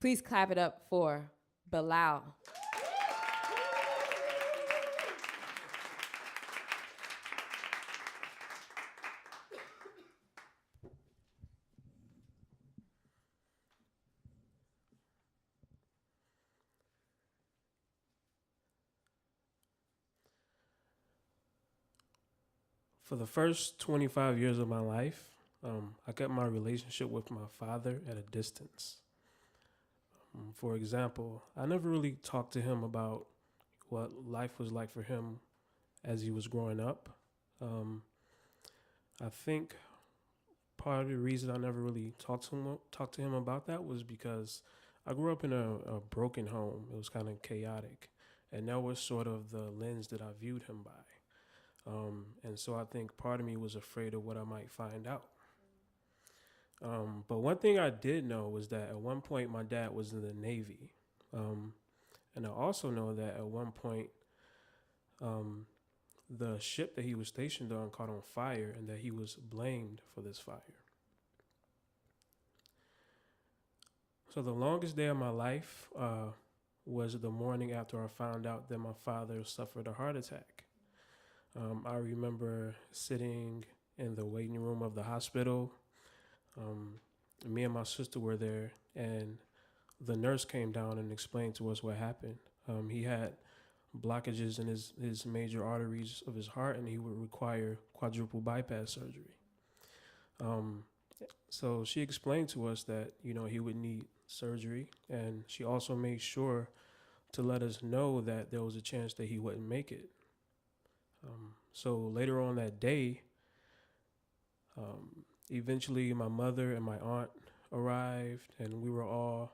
Please clap it up for Bilal. For the first 25 years of my life, I kept my relationship with my father at a distance. For example, I never really talked to him about what life was like for him as he was growing up. Um, I think part of the reason I never really talked to him about that was because I grew up in a broken home. It was kind of chaotic, and that was sort of the lens that I viewed him by. And so I think part of me was afraid of what I might find out. But one thing I did know was that at one point my dad was in the Navy. Um, and I also know that at one point um, the ship that he was stationed on caught on fire and that he was blamed for this fire. So the longest day of my life was the morning after I found out that my father suffered a heart attack. I remember sitting in the waiting room of the hospital. Um, Me and my sister were there, and the nurse came down and explained to us what happened. He had blockages in his major arteries of his heart, and he would require quadruple bypass surgery. Um, so she explained to us that he would need surgery, and she also made sure to let us know that there was a chance that he wouldn't make it. So later on that day, eventually my mother and my aunt arrived, and we were all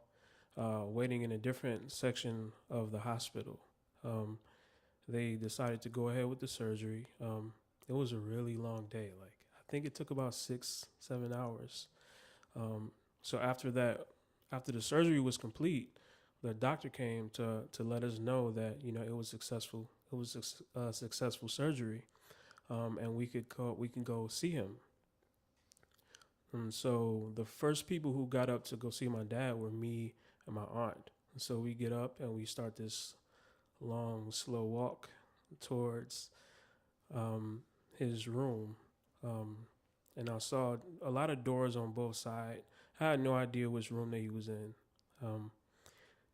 waiting in a different section of the hospital. Um, they decided to go ahead with the surgery. It was a really long day. Like I think it took about 6, 7 hours. Um, so after the surgery was complete, the doctor came to let us know that it was successful. It was a successful surgery, and we can go see him. And so the first people who got up to go see my dad were me and my aunt. And so we get up and we start this long, slow walk towards um, his room. Um, and I saw a lot of doors on both sides. I had no idea which room that he was in. Um,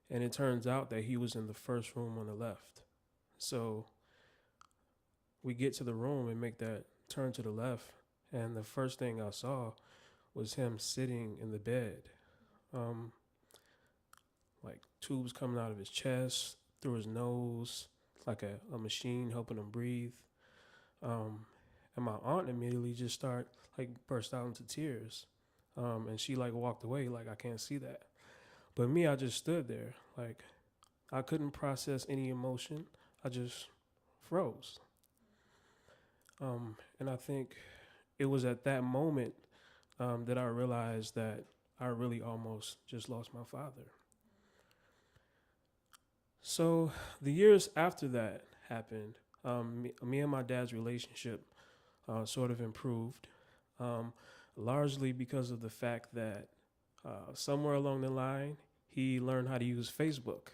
and it turns out that he was in the first room on the left. So we get to the room and make that turn to the left. And the first thing I saw was him sitting in the bed, um, like tubes coming out of his chest, through his nose, like a machine helping him breathe. Um, and my aunt immediately just started like burst out into tears. And she like walked away like I can't see that. But me, I just stood there like I couldn't process any emotion. I just froze. And I think it was at that moment that I realized that I really almost just lost my father. So the years after that happened, me and my dad's relationship sort of improved, um, largely because of the fact that somewhere along the line he learned how to use Facebook,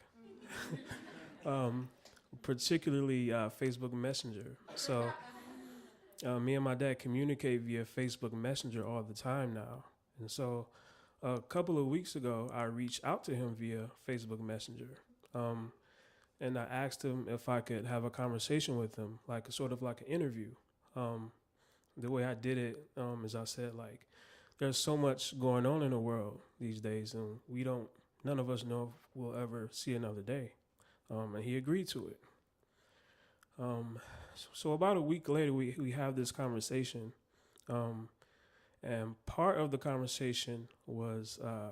um, particularly Facebook Messenger. So me and my dad communicate via Facebook Messenger all the time now. And so a couple of weeks ago, I reached out to him via Facebook Messenger. Um, and I asked him if I could have a conversation with him, like sort of like an interview. Um, the way I did it is I said, like, there's so much going on in the world these days, and none of us know if we'll ever see another day. And he agreed to it. So about a week later, we have this conversation. Um, and part of the conversation was I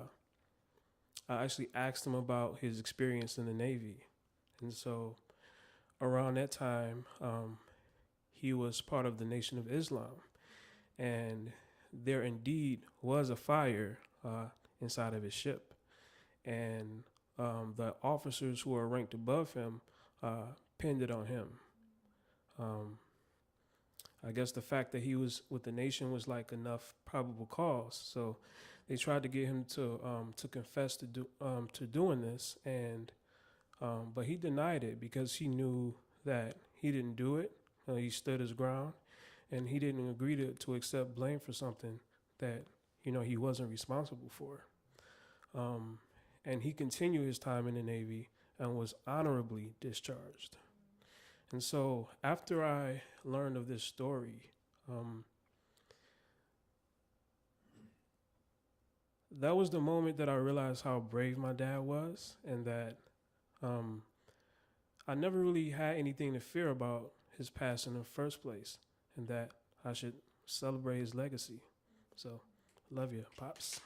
actually asked him about his experience in the Navy. And so around that time, he was part of the Nation of Islam. And there indeed was a fire inside of his ship. And the officers who are ranked above him pinned it on him. Um, I guess the fact that he was with the nation was like enough probable cause. So they tried to get him to confess to doing this, and but he denied it because he knew that he didn't do it. He stood his ground, and he didn't agree to accept blame for something that he wasn't responsible for. And he continued his time in the Navy and was honorably discharged. And so after I learned of this story, that was the moment that I realized how brave my dad was, and that I never really had anything to fear about his past in the first place, and that I should celebrate his legacy. So, love you, Pops.